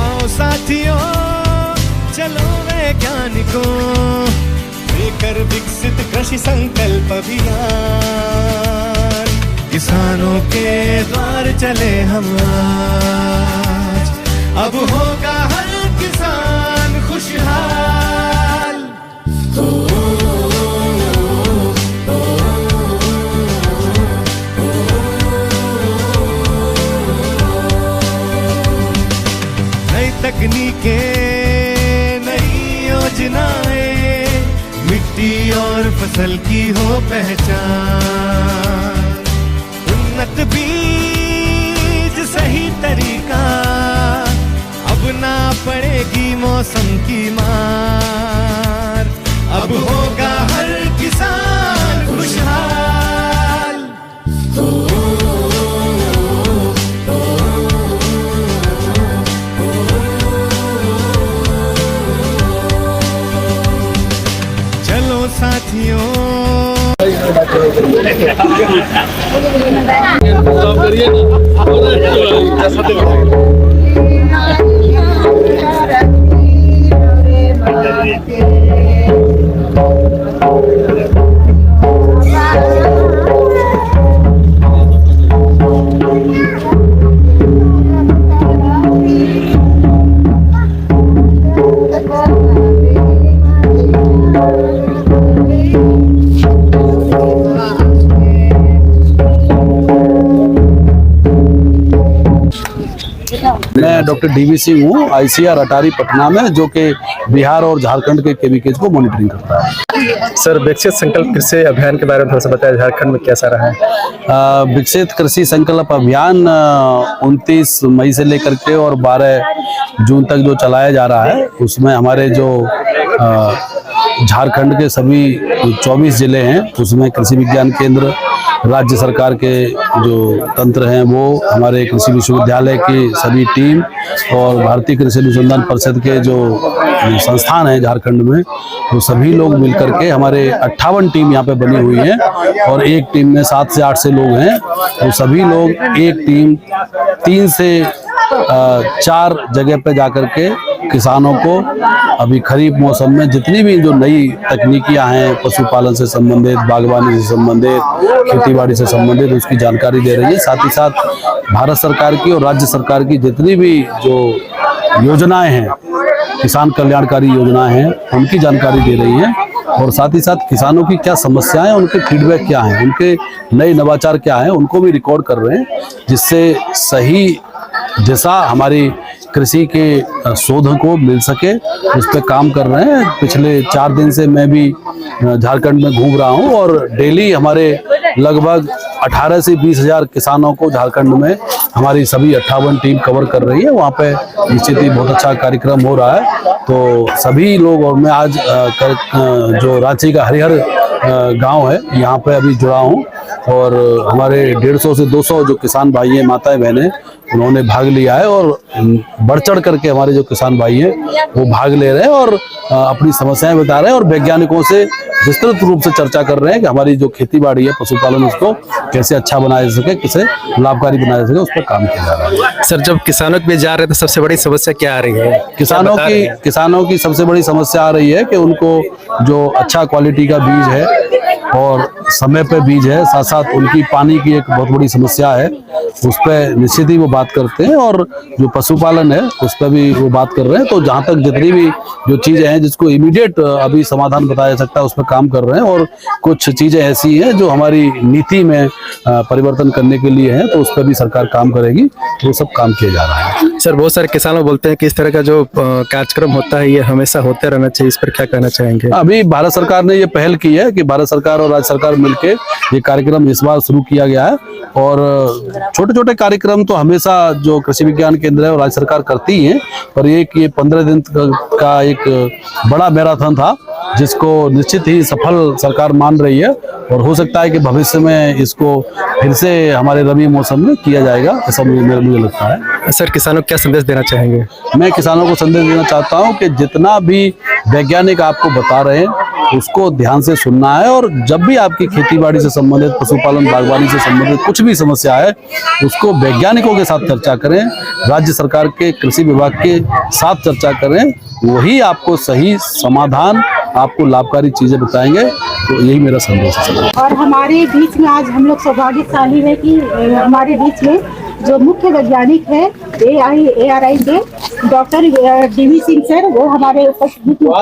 आओ साथियों, चलो वैज्ञानिकों, लेकर विकसित कृषि संकल्प अभियान, किसानों के द्वार चले हम आज, अब होगा हर किसान खुशहाल। नई तकनीकें, नई योजनाएं, मिट्टी और फसल की हो पहचान, उन्नत बीज सही तरीका, अब ना पड़ेगी मौसम की मार, अब होगा हर किसान खुशहाल। चलो साथियों, मैं डॉक्टर डीवीसी हूँ, आईसीआर अटारी पटना में, जो कि बिहार और झारखंड के केवीकेज को मॉनिटरिंग करता है। सर, विकसित संकल्प कृषि अभियान के बारे में थोड़ा सा बताया, झारखंड में कैसा रहा है? विकसित कृषि संकल्प अभियान 29 मई से लेकर के और 12 जून तक जो चलाया जा रहा है, उसमें हमारे जो झारखंड के सभी 24 जिले हैं, उसमें कृषि विज्ञान केंद्र, राज्य सरकार के जो तंत्र हैं वो, हमारे कृषि विश्वविद्यालय की सभी टीम और भारतीय कृषि अनुसंधान परिषद के जो संस्थान हैं झारखंड में, वो सभी लोग मिलकर के, हमारे 58 टीम यहाँ पे बनी हुई है और एक टीम में 7 से 8 से लोग हैं। तो सभी लोग एक टीम 3 से 4 जगह पे जाकर के किसानों को अभी खरीफ मौसम में जितनी भी जो नई तकनीकियां हैं, पशुपालन से संबंधित, बागवानी से संबंधित, खेतीबाड़ी से संबंधित, उसकी जानकारी दे रही है। साथ ही साथ भारत सरकार की और राज्य सरकार की जितनी भी जो योजनाएं हैं, किसान कल्याणकारी योजनाएं हैं, उनकी जानकारी दे रही है। और साथ ही साथ किसानों की क्या समस्याएं, उनके फीडबैक क्या हैं, उनके नए नवाचार क्या हैं, उनको भी रिकॉर्ड कर रहे हैं, जिससे सही दिशा हमारी कृषि के शोध को मिल सके, उस पर काम कर रहे हैं। पिछले 4 दिन से मैं भी झारखंड में घूम रहा हूं और डेली हमारे लगभग 18 से 20 हजार किसानों को झारखंड में हमारी सभी 58 टीम कवर कर रही है। वहाँ पे निश्चित ही बहुत अच्छा कार्यक्रम हो रहा है। तो सभी लोग, और मैं आज जो रांची का हरिहर गांव है, यहाँ पे अभी जुड़ा हूँ और हमारे 150 से 200 जो किसान भाई हैं, माताएं बहनें, उन्होंने भाग लिया है और बढ़ चढ़ करके हमारे जो किसान भाई हैं वो भाग ले रहे हैं और अपनी समस्याएं बता रहे हैं और वैज्ञानिकों से विस्तृत रूप से चर्चा कर रहे हैं कि हमारी जो खेती बाड़ी है, पशुपालन, उसको कैसे अच्छा बनाया जा सके, कैसे लाभकारी बनाया जा सके, उस पर काम किया जा रहा है। सर, जब किसानों के जा रहे हैं तो सबसे बड़ी समस्या क्या आ रही है? किसानों की सबसे बड़ी समस्या आ रही है कि उनको जो अच्छा क्वालिटी का बीज है और समय पे बीज है, साथ साथ उनकी पानी की एक बहुत बड़ी समस्या है, उस पर निश्चित ही वो बात करते हैं। और जो पशुपालन है उस पर भी वो बात कर रहे हैं। तो जहाँ तक जितनी भी जो चीजें हैं जिसको इमीडिएट अभी समाधान बताया जा सकता है, उस पर काम कर रहे हैं। और कुछ चीजें ऐसी हैं जो हमारी नीति में परिवर्तन करने के लिए है, तो उस पर भी सरकार काम करेगी। तो वो सब काम किया जा रहा है। सर, बहुत सारे किसान लोग बोलते हैं कि इस तरह का जो कार्यक्रम होता है ये हमेशा होते रहना चाहिए, इस पर क्या कहना चाहेंगे? अभी भारत सरकार ने ये पहल की है कि भारत सरकार और राज्य सरकार मिलकर ये कार्यक्रम इस बार शुरू किया गया है। और छोटे छोटे कार्यक्रम तो हमेशा जो कृषि विज्ञान केंद्र है और राज्य सरकार करती है, पर ये 15 दिन का एक बड़ा मैराथन था जिसको निश्चित ही सफल सरकार मान रही है और हो सकता है कि भविष्य में इसको फिर से हमारे रबी मौसम में किया जाएगा, ऐसा मुझे लगता है। सर, किसानों को क्या संदेश देना चाहेंगे? मैं किसानों को संदेश देना चाहता हूं कि जितना भी वैज्ञानिक आपको बता रहे हैं उसको ध्यान से सुनना है, और जब भी आपकी खेती बाड़ी से संबंधित, पशुपालन बागवानी से संबंधित कुछ भी समस्या है उसको वैज्ञानिकों के साथ चर्चा करें, राज्य सरकार के कृषि विभाग के साथ चर्चा करें, वही आपको सही समाधान, आपको लाभकारी चीजें बताएंगे। तो यही मेरा संदेश है। और हमारे बीच में आज हम लोग सौभाग्यशाली है कि हमारे बीच में जो मुख्य वैज्ञानिक है ARI के डॉक्टर DV सिंह सर, वो हमारे उपस्थित है।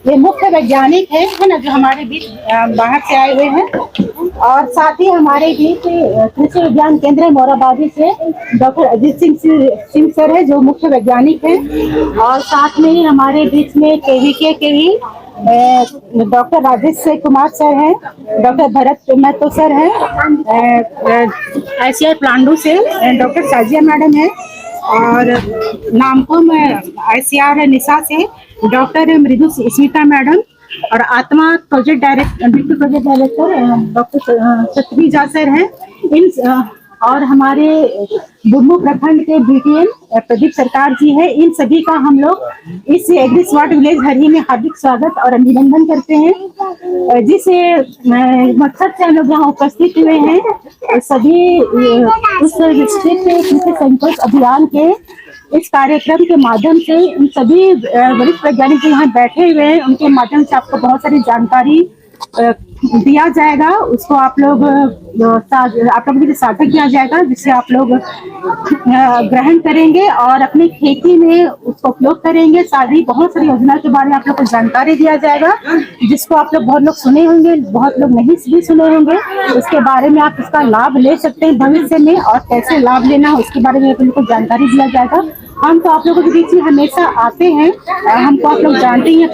ये मुख्य वैज्ञानिक है ना, जो हमारे बीच बाहर से आए हुए हैं। और साथ ही हमारे बीच कृषि विज्ञान केंद्र मोराबादी से डॉक्टर अजीत सिंह सर है, जो मुख्य वैज्ञानिक है। और साथ में ही हमारे बीच में KVK के भी डॉक्टर राजेश कुमार सर हैं, डॉक्टर भरत महतो सर हैं, ICR प्लांडू से डॉक्टर साजिया मैडम है, और नामकुम ICR निशा से डॉक्टर मृदु स्मिता मैडम, और ATMA project director doctor Satvi Jha sir हैं। इन और हमारे बुरमू प्रखंड के BTN प्रदीप सरकार जी है। इन सभी का हम लोग इस एग्री स्मार्ट विलेज हरही में हार्दिक स्वागत और अभिनंदन करते हैं। जिस मकसद से हम लोग यहाँ उपस्थित हुए हैं, सभी उस डिस्ट्रिक्ट कृषि संकल्प अभियान के इस कार्यक्रम के माध्यम से इन सभी वरिष्ठ वैज्ञानिक जो यहाँ बैठे हुए हैं, उनके माध्यम से आपको बहुत सारी जानकारी दिया जाएगा। उसको आप लोगों के लिए साझा किया जाएगा, जिससे आप लोग ग्रहण करेंगे और अपनी खेती में उसको उपयोग करेंगे। सारी बहुत सारी योजनाओं के बारे में आप लोग को जानकारी दिया जाएगा, जिसको आप लोग बहुत लोग सुने होंगे, बहुत लोग नहीं भी सुने होंगे। उसके बारे में आप इसका लाभ ले सकते हैं भविष्य में, और कैसे लाभ लेना है उसके बारे में आप लोग को जानकारी दिया जाएगा। हम तो आप लोगों के बीच में हमेशा आते हैं, हमको आप लोग जानते ही हैं,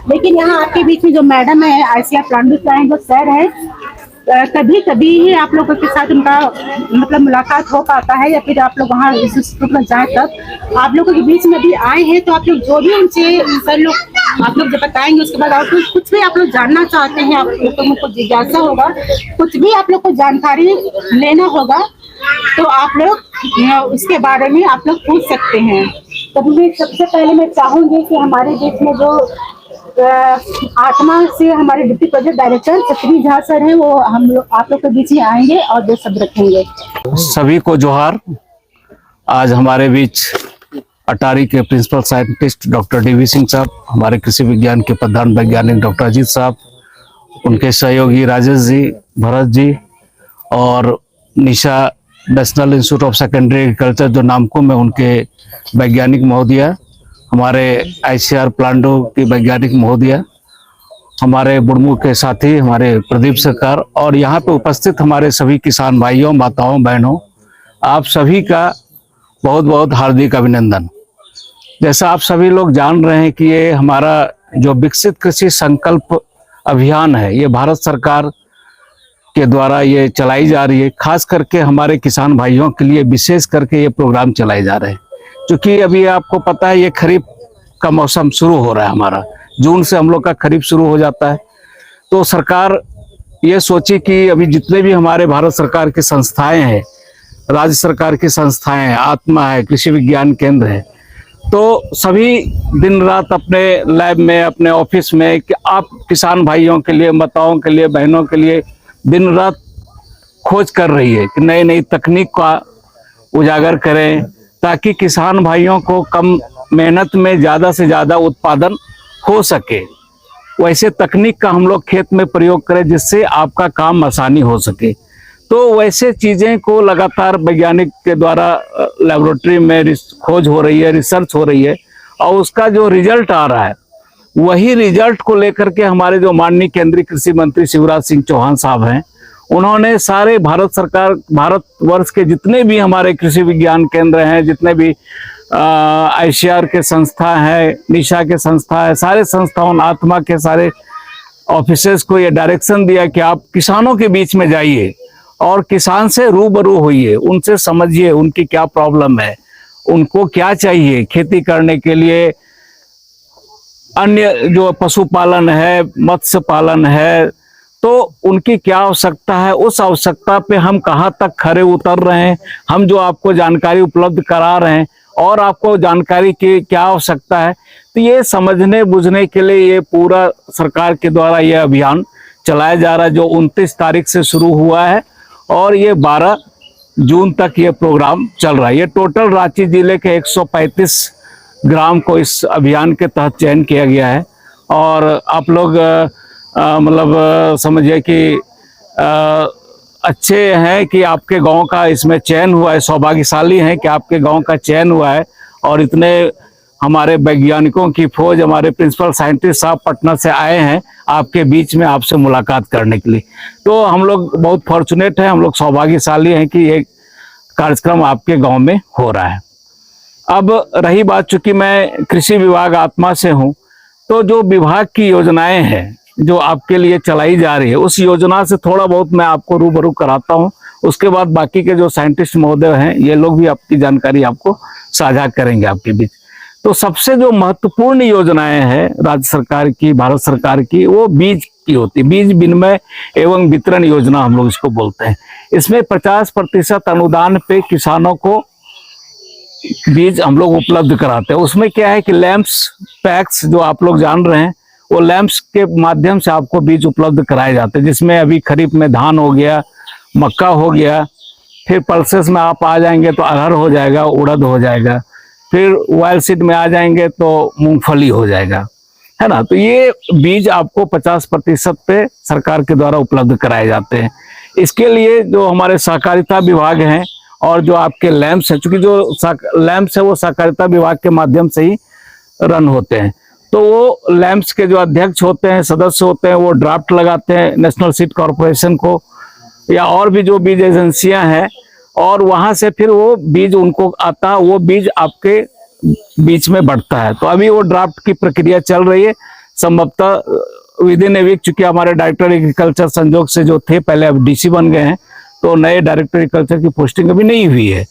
लेकिन यहाँ आपके बीच में जो मैडम है ICR प्लांडू से जो सर है, कभी कभी ही आप लोगों के साथ उनका मतलब मुलाकात हो पाता है, या फिर आप लोग वहाँ इंस्टीट्यूट में जाए तब। आप लोगों के बीच में भी आए हैं, तो आप लोग जो भी उनसे सर लोग आप लोग जब बताएंगे, उसके बाद आप लोग कुछ भी आप लोग जानना चाहते हैं, आप लोगों को जिज्ञासा होगा, कुछ भी आप लोग को जानकारी लेना होगा, तो आप लोग उसके बारे में आप लोग पूछ सकते हैं। तो मैं सबसे पहले मैं चाहूंगी कि हमारे बीच में जो आत्मा से हमारे deputy project director Satvi Jha sir हैं, वो हम लोग आप लोग के बीच में आएंगे और 2 शब्द रखेंगे। सभी को जोहार। आज हमारे बीच अटारी के principal scientist doctor DV Singh sahab, हमारे कृषि विज्ञान के प्रधान वैज्ञानिक डॉक्टर अजीत साहब, उनके सहयोगी राजेश जी, भरत जी, और NISA national institute of secondary agriculture जो नामकुम में उनके वैज्ञानिक महोदया, हमारे ICR प्लांडो की वैज्ञानिक महोदया, हमारे बुड़मू के साथी हमारे प्रदीप सरकार, और यहाँ पे उपस्थित हमारे सभी किसान भाइयों, माताओं, बहनों, आप सभी का बहुत बहुत हार्दिक अभिनंदन। जैसा आप सभी लोग जान रहे हैं कि ये हमारा जो विकसित कृषि संकल्प अभियान है, ये भारत सरकार के द्वारा ये चलाई जा रही है। खास करके हमारे किसान भाइयों के लिए विशेष करके ये प्रोग्राम चलाए जा रहे हैं, क्योंकि अभी आपको पता है ये खरीफ का मौसम शुरू हो रहा है। हमारा जून से हम लोग का खरीफ शुरू हो जाता है। तो सरकार ये सोची कि अभी जितने भी हमारे भारत सरकार की संस्थाएं हैं, राज्य सरकार की संस्थाएं हैं, आत्मा है, कृषि विज्ञान केंद्र है, तो सभी दिन रात अपने लैब में, अपने ऑफिस में, कि आप किसान भाइयों के लिए, माताओं के लिए, बहनों के लिए दिन रात खोज कर रही है कि नई नई तकनीक का उजागर करें, ताकि किसान भाइयों को कम मेहनत में ज़्यादा से ज़्यादा उत्पादन हो सके। वैसे तकनीक का हम लोग खेत में प्रयोग करें, जिससे आपका काम आसानी हो सके। तो वैसे चीज़ें को लगातार वैज्ञानिक के द्वारा लेबोरेटरी में खोज हो रही है, रिसर्च हो रही है, और उसका जो रिजल्ट आ रहा है, वही रिजल्ट को लेकर के हमारे जो माननीय केंद्रीय कृषि मंत्री शिवराज सिंह चौहान साहब हैं, उन्होंने सारे भारतवर्ष के जितने भी हमारे कृषि विज्ञान केंद्र हैं, जितने भी ICR के संस्था है, निशा के संस्था है, सारे संस्थाओं, आत्मा के सारे ऑफिसर्स को ये डायरेक्शन दिया कि आप किसानों के बीच में जाइए और किसान से रूबरू होइए, उनसे समझिए उनकी क्या प्रॉब्लम है, उनको क्या चाहिए खेती करने के लिए, अन्य जो पशुपालन है, मत्स्य पालन है, तो उनकी क्या आवश्यकता है, उस आवश्यकता पे हम कहाँ तक खरे उतर रहे हैं, हम जो आपको जानकारी उपलब्ध करा रहे हैं और आपको जानकारी की क्या आवश्यकता है, तो ये समझने बुझने के लिए ये पूरा सरकार के द्वारा ये अभियान चलाया जा रहा है, जो 29 तारीख से शुरू हुआ है और ये 12 जून तक ये प्रोग्राम चल रहा है। ये टोटल रांची जिले के 135 ग्राम को इस अभियान के तहत चयन किया गया है और आप लोग मतलब समझिए कि अच्छे हैं कि आपके गांव का इसमें चयन हुआ है, सौभाग्यशाली हैं कि आपके गांव का चयन हुआ है और इतने हमारे वैज्ञानिकों की फौज, हमारे प्रिंसिपल साइंटिस्ट साहब पटना से आए हैं आपके बीच में आपसे मुलाकात करने के लिए। तो हम लोग बहुत फॉर्चुनेट हैं, हम लोग सौभाग्यशाली हैं कि ये कार्यक्रम आपके गांव में हो रहा है। अब रही बात, चूंकि मैं कृषि विभाग आत्मा से हूं, तो जो विभाग की योजनाएं हैं जो आपके लिए चलाई जा रही है, उस योजना से थोड़ा बहुत मैं आपको रूबरू कराता हूं। उसके बाद बाकी के जो साइंटिस्ट महोदय हैं ये लोग भी आपकी जानकारी आपको साझा करेंगे आपके बीच। तो सबसे जो महत्वपूर्ण योजनाएं हैं राज्य सरकार की, भारत सरकार की, वो बीज की होती है। बीज विनिमय एवं वितरण योजना हम लोग इसको बोलते हैं। इसमें 50% अनुदान पे किसानों को बीज हम लोग उपलब्ध कराते हैं। उसमें क्या है कि लैंप्स पैक्स जो आप लोग जान रहे हैं, वो लैंप्स के माध्यम से आपको बीज उपलब्ध कराए जाते हैं, जिसमें अभी खरीफ में धान हो गया, मक्का हो गया, फिर पल्सेस में आप आ जाएंगे तो अरहर हो जाएगा, उड़द हो जाएगा, फिर ऑयल सीड में आ जाएंगे तो मूंगफली हो जाएगा, है ना। तो ये बीज आपको 50% पे सरकार के द्वारा उपलब्ध कराए जाते हैं। इसके लिए जो हमारे सहकारिता विभाग हैं और जो आपके लैंप्स हैं, चूंकि जो लैंप्स है वो सहकारिता विभाग के माध्यम से ही रन होते हैं, तो वो लैंप्स के जो अध्यक्ष होते हैं, सदस्य होते हैं, वो ड्राफ्ट लगाते हैं नेशनल सीड कॉर्पोरेशन को या और भी जो बीज एजेंसियां हैं, और वहां से फिर वो बीज उनको आता है, वो बीज आपके बीच में बढ़ता है। तो अभी वो ड्राफ्ट की प्रक्रिया चल रही है। संभवतः विद इन ए वीक, चूंकि हमारे डायरेक्टर एग्रीकल्चर संजोग से जो थे पहले अब डीसी बन गए हैं, तो नए डायरेक्टर एग्रीकल्चर की पोस्टिंग अभी नहीं हुई है,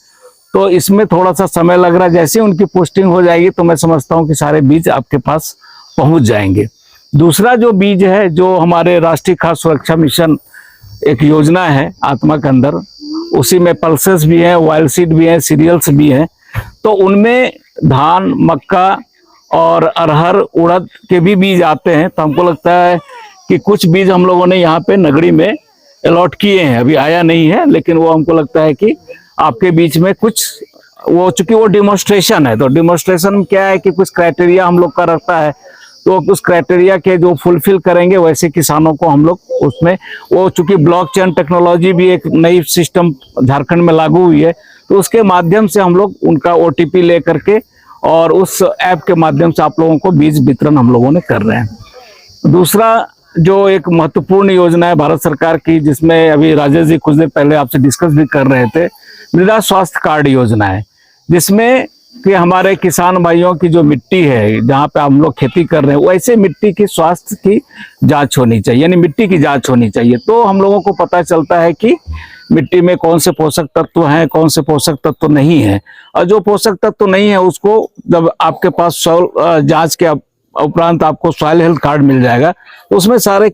तो इसमें थोड़ा सा समय लग रहा है। जैसे उनकी पोस्टिंग हो जाएगी तो मैं समझता हूं कि सारे बीज आपके पास पहुंच जाएंगे। दूसरा जो बीज है, जो हमारे राष्ट्रीय खाद्य सुरक्षा मिशन एक योजना है आत्मा के अंदर, उसी में पल्सेस भी हैं, ऑयल सीड भी हैं, सीरियल्स भी हैं, तो उनमें धान, मक्का और अरहर, उड़द के भी बीज आते हैं। तो हमको लगता है कि कुछ बीज हम लोगों ने यहाँ पे नगरी में अलॉट किए हैं, अभी आया नहीं है, लेकिन वो हमको लगता है कि आपके बीच में कुछ वो, चूंकि वो डिमोन्स्ट्रेशन है, तो डिमोन्स्ट्रेशन में क्या है कि कुछ क्राइटेरिया हम लोग का रहता है, तो उस क्राइटेरिया के जो फुलफिल करेंगे वैसे किसानों को हम लोग उसमें, वो चूंकि ब्लॉकचेन टेक्नोलॉजी भी एक नई सिस्टम झारखंड में लागू हुई है, तो उसके माध्यम से हम लोग उनका OTP ले करके और उस ऐप के माध्यम से आप लोगों को बीज वितरण हम लोगों ने कर रहे हैं। दूसरा जो एक महत्वपूर्ण योजना है भारत सरकार की, जिसमें अभी राजेश जी कुछ देर पहले आपसे डिस्कस भी कर रहे थे, मृदा स्वास्थ्य कार्ड योजना है, जिसमें कि हमारे किसान भाइयों की जो मिट्टी है जहाँ पे हम लोग खेती कर रहे हैं, वैसे मिट्टी की स्वास्थ्य की जांच होनी चाहिए, यानी मिट्टी की जांच होनी चाहिए। तो हम लोगों को पता चलता है कि मिट्टी में कौन से पोषक तत्व हैं, कौन से पोषक तत्व नहीं है, और जो पोषक तत्व नहीं है उसको जब आपके पास जांच के उपरांत आपको सॉइल हेल्थ कार्ड मिल जाएगा, तो उसमें सारे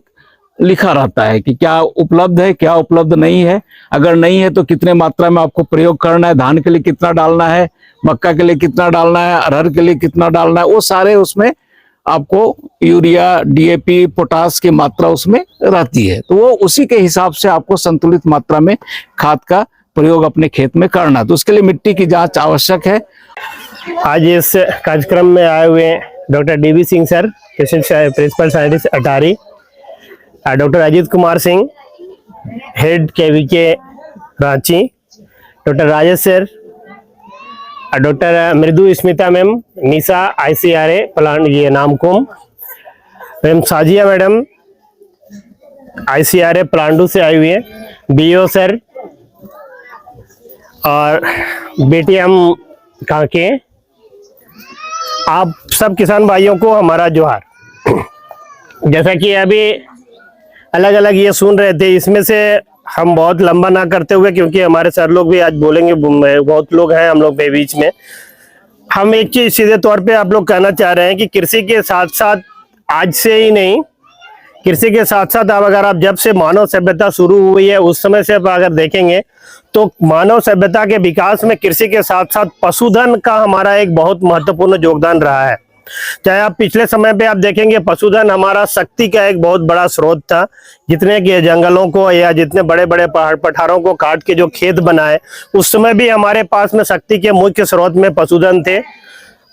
लिखा रहता है कि क्या उपलब्ध है, क्या उपलब्ध नहीं है, अगर नहीं है तो कितने मात्रा में आपको प्रयोग करना है, धान के लिए कितना डालना है, मक्का के लिए कितना डालना है, अरहर के लिए कितना डालना है, वो सारे उसमें आपको यूरिया, DAP, पोटास की मात्रा उसमें रहती है। तो वो उसी के हिसाब से आपको संतुलित मात्रा में खाद का प्रयोग अपने खेत में करना, तो उसके लिए मिट्टी की जांच आवश्यक है। आज इस कार्यक्रम में आए हुए doctor DV Singh sir, principal scientist ATARI, doctor Ajit Kumar Singh, head KVK Ranchi, doctor Rajesh sir, doctor Mridu Smita ma'am, NISA ICRA plant ये Namkum, ma'am Sajiya madam ICRA Plandu से आई हुई है, BO सर और BTM कांके, आप सब किसान भाइयों को हमारा जोहार। जैसा कि अभी अलग अलग ये सुन रहे थे, इसमें से हम बहुत लंबा ना करते हुए, क्योंकि हमारे सर लोग भी आज बोलेंगे, बहुत लोग हैं हम लोग के बीच में, हम एक चीज सीधे तौर पे आप लोग कहना चाह रहे हैं कि कृषि के साथ साथ आज से ही नहीं, कृषि के साथ साथ अब अगर आप जब से मानव सभ्यता शुरू हुई है उस समय से आप अगर देखेंगे तो मानव सभ्यता के विकास में कृषि के साथ साथ पशुधन का हमारा एक बहुत महत्वपूर्ण योगदान रहा है। चाहे आप पिछले समय पे आप देखेंगे पशुधन हमारा शक्ति का एक बहुत बड़ा स्रोत था। जितने के जंगलों को या जितने बड़े बड़े पहाड़ पठारों को काट के जो खेत बनाए उस समय भी हमारे पास में शक्ति के मुख्य स्रोत में पशुधन थे।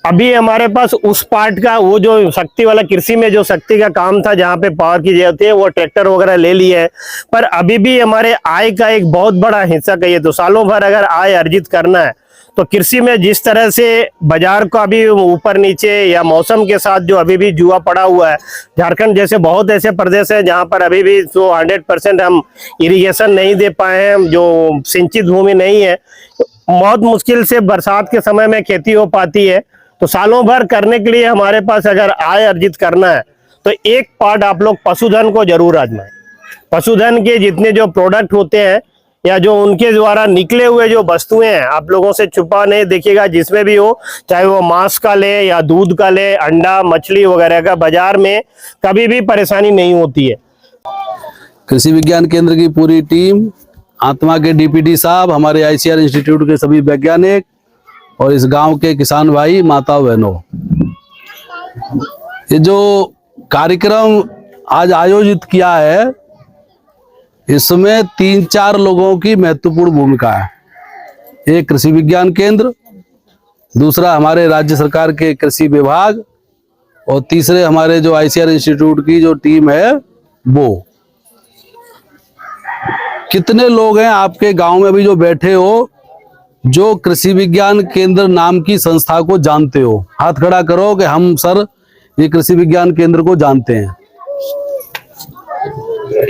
अभी हमारे पास उस पार्ट का वो जो शक्ति वाला कृषि में जो शक्ति का काम था जहाँ पे पावर की जरूरत है वो ट्रैक्टर वगैरह ले लिए है, पर अभी भी हमारे आय का एक बहुत बड़ा हिस्सा कहिए तो सालों भर अगर आय अर्जित करना है तो कृषि में जिस तरह से बाजार का भी ऊपर नीचे या मौसम के साथ जो अभी भी जुआ पड़ा हुआ है, झारखंड जैसे बहुत ऐसे प्रदेश हैं जहां पर अभी भी तो 100% हम इरिगेशन नहीं दे पाए हैं, जो सिंचित भूमि नहीं है, बहुत मुश्किल से बरसात के समय में खेती हो पाती है। तो सालों भर करने के लिए हमारे पास अगर आय अर्जित करना है तो एक पार्ट आप लोग पशुधन को जरूर आजमाएं। पशुधन के जितने जो प्रोडक्ट होते हैं या जो उनके द्वारा निकले हुए जो वस्तुएं हैं आप लोगों से छुपा नहीं देखिएगा, जिसमें भी हो, चाहे वो मांस का ले या दूध का ले, अंडा मछली वगैरह का, बाजार में कभी भी परेशानी नहीं होती है। कृषि विज्ञान केंद्र की पूरी टीम, आत्मा के डीपीटी साहब, हमारे आईसीआर इंस्टीट्यूट के सभी वैज्ञानिक और इस गांव के किसान भाई माता बहनों, ये जो कार्यक्रम आज आयोजित किया है इसमें 3-4 लोगों की महत्वपूर्ण भूमिका है। एक कृषि विज्ञान केंद्र, दूसरा हमारे राज्य सरकार के कृषि विभाग और तीसरे हमारे जो आईसीआर इंस्टीट्यूट की जो टीम है वो। कितने लोग हैं आपके गांव में भी जो बैठे हो जो कृषि विज्ञान केंद्र नाम की संस्था को जानते हो? हाथ खड़ा करो कि हम सर ये कृषि विज्ञान केंद्र को जानते हैं।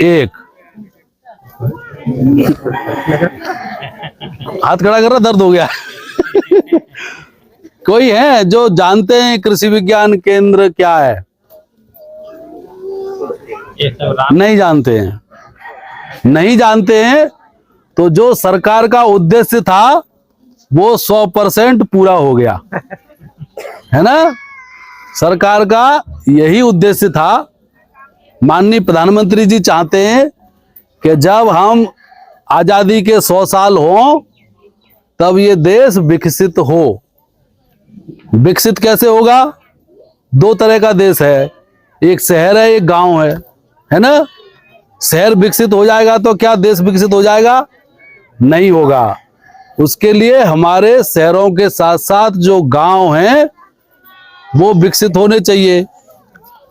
एक हाथ खड़ा कर रहा, दर्द हो गया। कोई है जो जानते हैं कृषि विज्ञान केंद्र क्या है? नहीं जानते हैं। नहीं जानते हैं तो जो सरकार का उद्देश्य था वो 100% पूरा हो गया है ना। सरकार का यही उद्देश्य था। माननीय प्रधानमंत्री जी चाहते हैं कि जब हम आजादी के 100 साल हों तब ये देश विकसित हो। विकसित कैसे होगा? 2 तरह का देश है, एक शहर है, एक गांव है ना। शहर विकसित हो जाएगा तो क्या देश विकसित हो जाएगा? नहीं होगा। उसके लिए हमारे शहरों के साथ साथ जो गांव हैं वो विकसित होने चाहिए।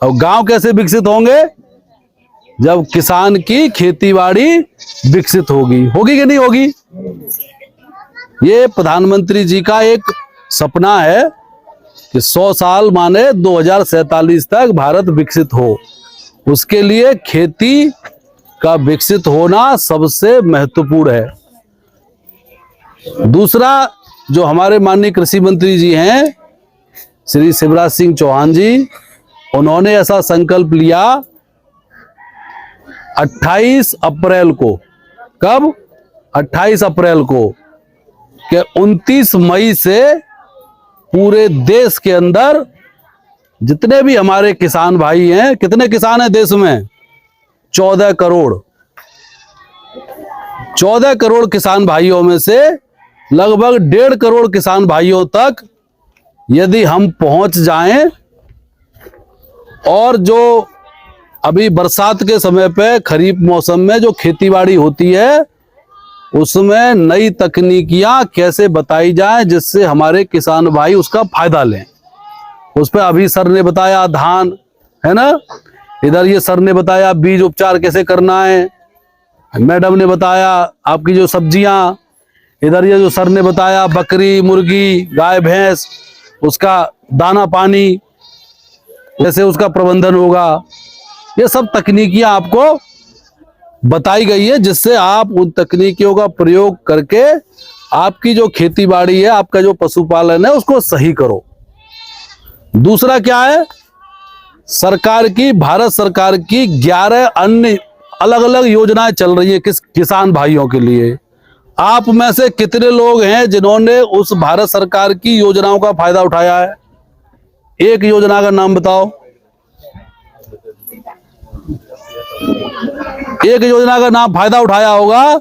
और गांव कैसे विकसित होंगे? जब किसान की खेतीबाड़ी विकसित होगी। होगी कि नहीं होगी? ये प्रधानमंत्री जी का एक सपना है कि 100 साल माने 2047 तक भारत विकसित हो। उसके लिए खेती का विकसित होना सबसे महत्वपूर्ण है। दूसरा, जो हमारे माननीय कृषि मंत्री जी हैं श्री शिवराज सिंह चौहान जी, उन्होंने ऐसा संकल्प लिया 28 अप्रैल को। कब? 28 अप्रैल को कि 29 मई से पूरे देश के अंदर जितने भी हमारे किसान भाई हैं, कितने किसान हैं देश में? 14 करोड़। 14 करोड़ किसान भाइयों में से लगभग 1.5 करोड़ किसान भाइयों तक यदि हम पहुंच जाएं और जो अभी बरसात के समय पे खरीफ मौसम में जो खेतीबाड़ी होती है उसमें नई तकनीकियां कैसे बताई जाए जिससे हमारे किसान भाई उसका फायदा लें। उस पर अभी सर ने बताया धान, है ना। इधर ये सर ने बताया बीज उपचार कैसे करना है, मैडम ने बताया आपकी जो सब्जियां, इधर ये जो सर ने बताया बकरी मुर्गी गाय भैंस उसका दाना पानी कैसे उसका प्रबंधन होगा। ये सब तकनीकियां आपको बताई गई है जिससे आप उन तकनीकियों का प्रयोग करके आपकी जो खेती बाड़ी है, आपका जो पशुपालन है उसको सही करो। दूसरा क्या है? सरकार की, भारत सरकार की 11 अन्य अलग अलग योजनाएं चल रही है किसान भाइयों के लिए। आप में से कितने लोग हैं जिन्होंने उस भारत सरकार की योजनाओं का फायदा उठाया है? एक योजना का नाम बताओ। एक योजना का नाम फायदा उठाया होगा,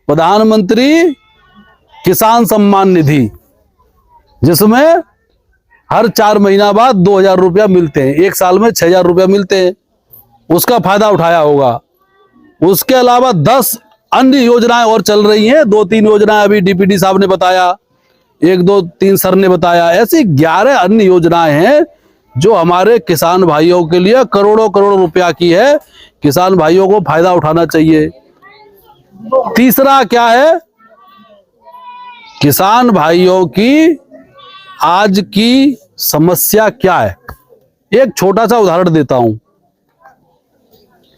प्रधानमंत्री किसान सम्मान निधि, जिसमें हर 4 महीना बाद 2000 रुपया मिलते हैं, एक साल में 6000 रुपया मिलते हैं, उसका फायदा उठाया होगा। उसके अलावा 10 अन्य योजनाएं और चल रही हैं, 2-3 योजनाएं अभी डीपीडी साहब ने बताया, 1-2-3 सर ने बताया, ऐसी 11 अन्य योजनाएं हैं जो हमारे किसान भाइयों के लिए करोड़ों करोड़ रुपया की है। किसान भाइयों को फायदा उठाना चाहिए। तीसरा क्या है? किसान भाइयों की आज की समस्या क्या है? एक छोटा सा उदाहरण देता हूं।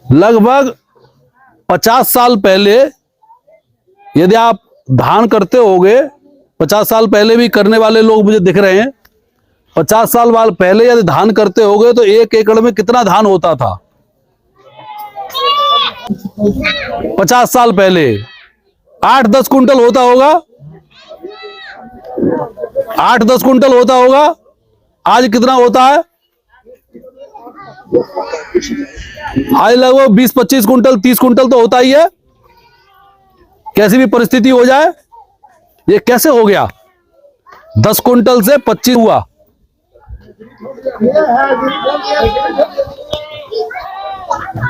लगभग 50 साल पहले यदि आप धान करते होगे, 50 साल पहले भी करने वाले लोग मुझे दिख रहे हैं, 50 साल पहले यदि धान करते होगे तो 1 एकड़ में कितना धान होता था? 50 साल पहले 8-10 कुंटल होता होगा, 8-10 कुंटल होता होगा। आज कितना होता है? आज लगभग 20-25 कुंटल, 30 कुंटल तो होता ही है। कैसी भी परिस्थिति हो जाए, ये कैसे हो गया? 10 कुंटल से 25 हुआ।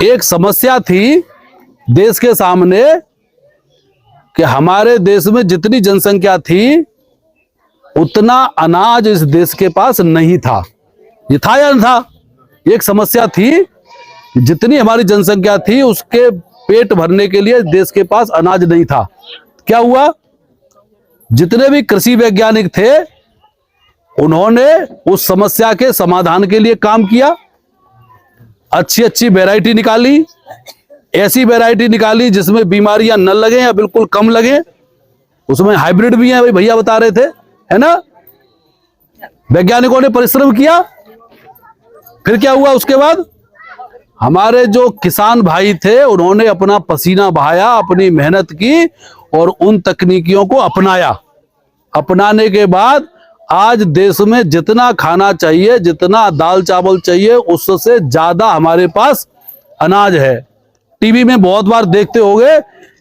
एक समस्या थी देश के सामने कि हमारे देश में जितनी जनसंख्या थी उतना अनाज इस देश के पास नहीं था। ये था या नहीं था? एक समस्या थी, जितनी हमारी जनसंख्या थी उसके पेट भरने के लिए देश के पास अनाज नहीं था। क्या हुआ? जितने भी कृषि वैज्ञानिक थे उन्होंने उस समस्या के समाधान के लिए काम किया, अच्छी अच्छी वैरायटी निकाली, ऐसी वैरायटी निकाली जिसमें बीमारियां न लगे या बिल्कुल कम लगे। उसमें हाइब्रिड भी है, भाई भैया बता रहे थे, है ना। वैज्ञानिकों ने परिश्रम किया। फिर क्या हुआ? उसके बाद हमारे जो किसान भाई थे उन्होंने अपना पसीना बहाया, अपनी मेहनत की और उन तकनीकियों को अपनाया। अपनाने के बाद आज देश में जितना खाना चाहिए, जितना दाल चावल चाहिए, उससे ज्यादा हमारे पास अनाज है। टीवी में बहुत बार देखते होंगे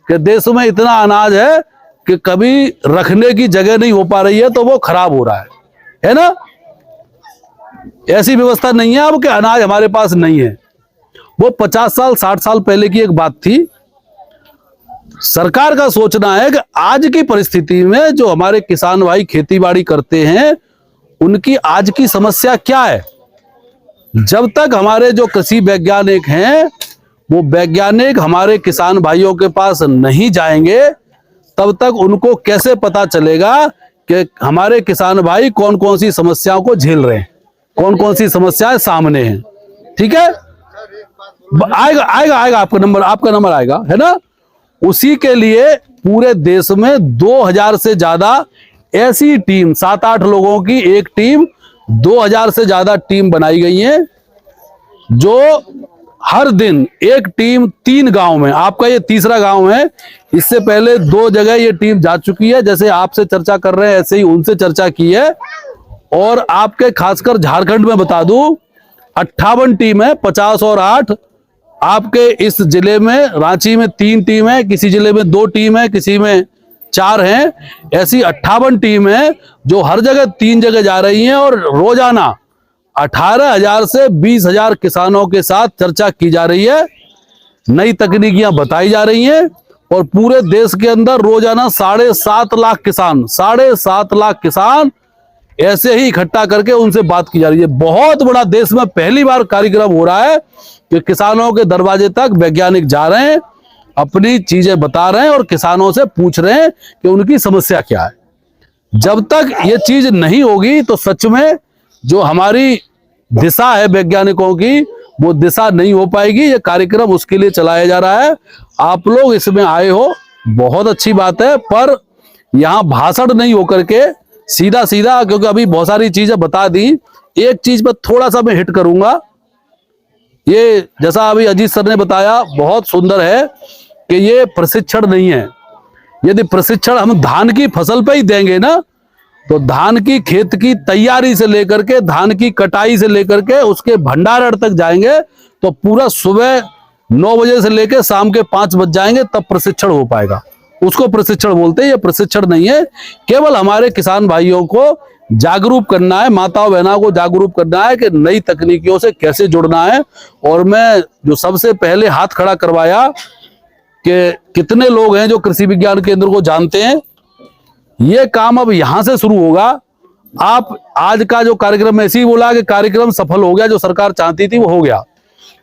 कि देश में इतना अनाज है कि कभी रखने की जगह नहीं हो पा रही है, तो वो खराब हो रहा है ना। ऐसी व्यवस्था नहीं है अब कि अनाज हमारे पास नहीं है। वो 50 साल 60 साल पहले की एक बात थी। सरकार का सोचना है कि आज की परिस्थिति में जो हमारे किसान भाई खेती बाड़ी करते हैं उनकी आज की समस्या क्या है। जब तक हमारे जो कृषि वैज्ञानिक हैं वो वैज्ञानिक हमारे किसान भाइयों के पास नहीं जाएंगे, तब तक उनको कैसे पता चलेगा कि हमारे किसान भाई कौन कौन सी समस्याओं को झेल रहे हैं, कौन कौन सी समस्याएं सामने हैं। ठीक है, आएगा आएगा आएगा आपका नंबर आएगा, है ना। उसी के लिए पूरे देश में 2000 से ज्यादा ऐसी टीम, 7-8 लोगों की एक टीम, 2000 से ज्यादा टीम बनाई गई है जो हर दिन एक टीम 3 गांव में, आपका ये तीसरा गांव है, इससे पहले 2 जगह ये टीम जा चुकी है। जैसे आपसे चर्चा कर रहे हैं ऐसे ही उनसे चर्चा की है। और आपके खासकर झारखंड में बता दूं 58 टीम है, 50 और 8 आपके इस जिले में। रांची में 3 टीम है, किसी जिले में 2 टीम है, किसी में 4 हैं। ऐसी 58 टीम है जो हर जगह 3 जगह जा रही हैं और रोजाना 18,000 से 20,000 किसानों के साथ चर्चा की जा रही है, नई तकनीकियां बताई जा रही हैं और पूरे देश के अंदर रोजाना 7.5 लाख किसान, 7.5 लाख किसान ऐसे ही इकट्ठा करके उनसे बात की जा रही है। बहुत बड़ा, देश में पहली बार कार्यक्रम हो रहा है कि किसानों के दरवाजे तक वैज्ञानिक जा रहे हैं, अपनी चीजें बता रहे हैं और किसानों से पूछ रहे हैं कि उनकी समस्या क्या है। जब तक ये चीज नहीं होगी तो सच में जो हमारी दिशा है वैज्ञानिकों की, वो दिशा नहीं हो पाएगी। ये कार्यक्रम उसके लिए चलाया जा रहा है। आप लोग इसमें आए हो, बहुत अच्छी बात है, पर यहाँ भाषण नहीं होकर के सीधा सीधा, क्योंकि अभी बहुत सारी चीजें बता दी, एक चीज पर थोड़ा सा मैं हिट करूंगा। ये जैसा अभी अजीत सर ने बताया बहुत सुंदर है कि ये प्रशिक्षण नहीं है, यदि प्रशिक्षण हम धान की फसल पे ही देंगे ना, तो धान की खेत की तैयारी से लेकर के धान की कटाई से लेकर के उसके भंडारण तक जाएंगे तो पूरा सुबह 9 बजे से लेकर शाम के 5 बज जाएंगे, तब प्रशिक्षण हो पाएगा। उसको प्रशिक्षण बोलते हैं। ये प्रशिक्षण नहीं है, केवल हमारे किसान भाइयों को जागरूक करना है, माताओं बहनों को जागरूक करना है कि नई तकनीकियों से कैसे जुड़ना है। और मैं जो सबसे पहले हाथ खड़ा करवाया कि कितने लोग हैं जो कृषि विज्ञान केंद्र को जानते हैं, ये काम अब यहां से शुरू होगा। आप आज का जो कार्यक्रम ऐसे ही बोला कि कार्यक्रम सफल हो गया, जो सरकार चाहती थी वो हो गया,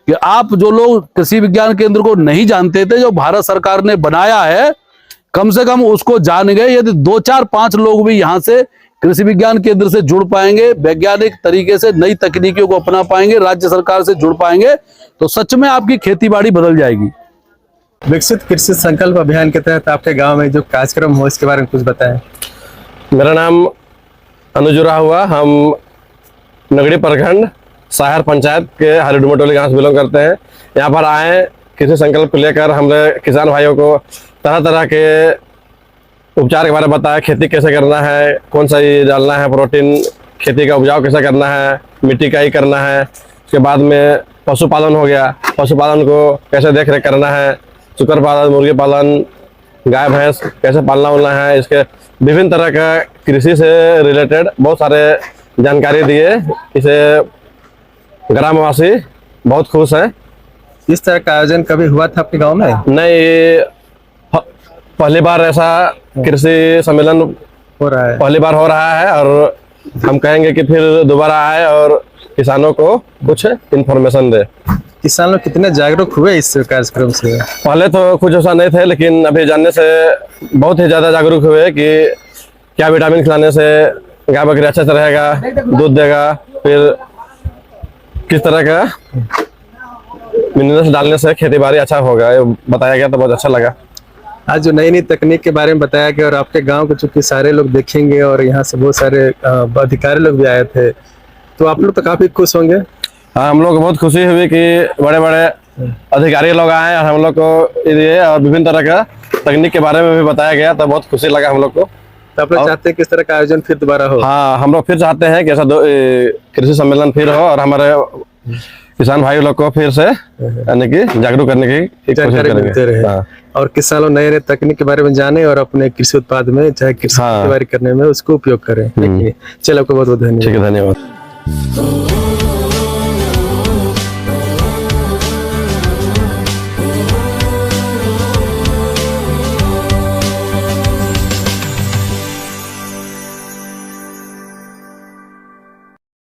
कि आप जो लोग कृषि विज्ञान केंद्र को नहीं जानते थे, जो भारत सरकार ने बनाया है, कम से कम उसको जान गए। यदि 2, 4, 5 लोग भी यहाँ से कृषि विज्ञान केंद्र से जुड़ पाएंगे, वैज्ञानिक तरीके से नई तकनीकियों को अपना पाएंगे, राज्य सरकार से जुड़ पाएंगे, तो सच में आपकी खेती बाड़ी बदल जाएगी। विकसित कृषि संकल्प अभियान के तहत आपके गांव में जो कार्यक्रम हो इसके बारे में कुछ बताएं। मेरा नाम अनुजुरा हुआ, हम नगड़ी प्रखंड साहर पंचायत के हरिडुमटोली गांव से बिलोंग करते हैं। यहाँ पर आए कृषि संकल्प लेकर हमने किसान भाइयों को तरह तरह के उपचार के बारे में बताया, खेती कैसे करना है, कौन सा ये डालना है, प्रोटीन, खेती का उपजाऊ कैसे करना है, मिट्टी का ही करना है। उसके बाद में पशुपालन हो गया, पशुपालन को कैसे देख रेख करना है, सुकर पालन, मुर्गी पालन, गाय भैंस कैसे पालना उलना है, इसके विभिन्न तरह का कृषि से रिलेटेड बहुत सारे जानकारी दिए। इसे ग्रामवासी बहुत खुश हैं। इस तरह का आयोजन कभी हुआ था आपके गांव में? नहीं, पहली बार ऐसा कृषि सम्मेलन हो रहा है, पहली बार हो रहा है, और हम कहेंगे कि फिर दोबारा आए और किसानों को कुछ इन्फॉर्मेशन दे। किसान लोग कितने जागरूक हुए इस कार्यक्रम से? पहले तो कुछ ऐसा नहीं थे, लेकिन अभी जानने से बहुत ही ज्यादा जागरूक हुए कि क्या विटामिन खिलाने से गाय बकरी अच्छा से रहेगा, दूध देगा, फिर किस तरह का मिनरल्स डालने से खेती बाड़ी अच्छा होगा, ये बताया गया तो बहुत अच्छा लगा। आज जो नई नई तकनीक के बारे में बताया गया और आपके गांव के चूंकि सारे लोग देखेंगे और यहाँ से बहुत सारे अधिकारी लोग भी आए थे, तो आप लोग तो काफी खुश होंगे। हाँ, हम लोग को बहुत खुशी हुई कि बड़े बड़े अधिकारी लोग आए और हम लोग को ये और विभिन्न तरह का तकनीक के बारे में भी बताया गया, तो बहुत खुशी लगा हम लोग को। तो आप लोग चाहते हैं किस तरह का आयोजन फिर दोबारा हो? हाँ, हम लोग फिर चाहते हैं कि ऐसा कृषि सम्मेलन फिर हो और हमारे किसान भाई लोग को फिर से यानी कि जागरूक करने की जानकारी मिलते रहे। हाँ। और किसान लोग नए नए तकनीक के बारे में जाने और अपने कृषि उत्पाद में चाहे कृषि खेती बाड़ी करने में उसको उपयोग करें। चलो, आपको बहुत बहुत धन्यवाद। ठीक है, धन्यवाद।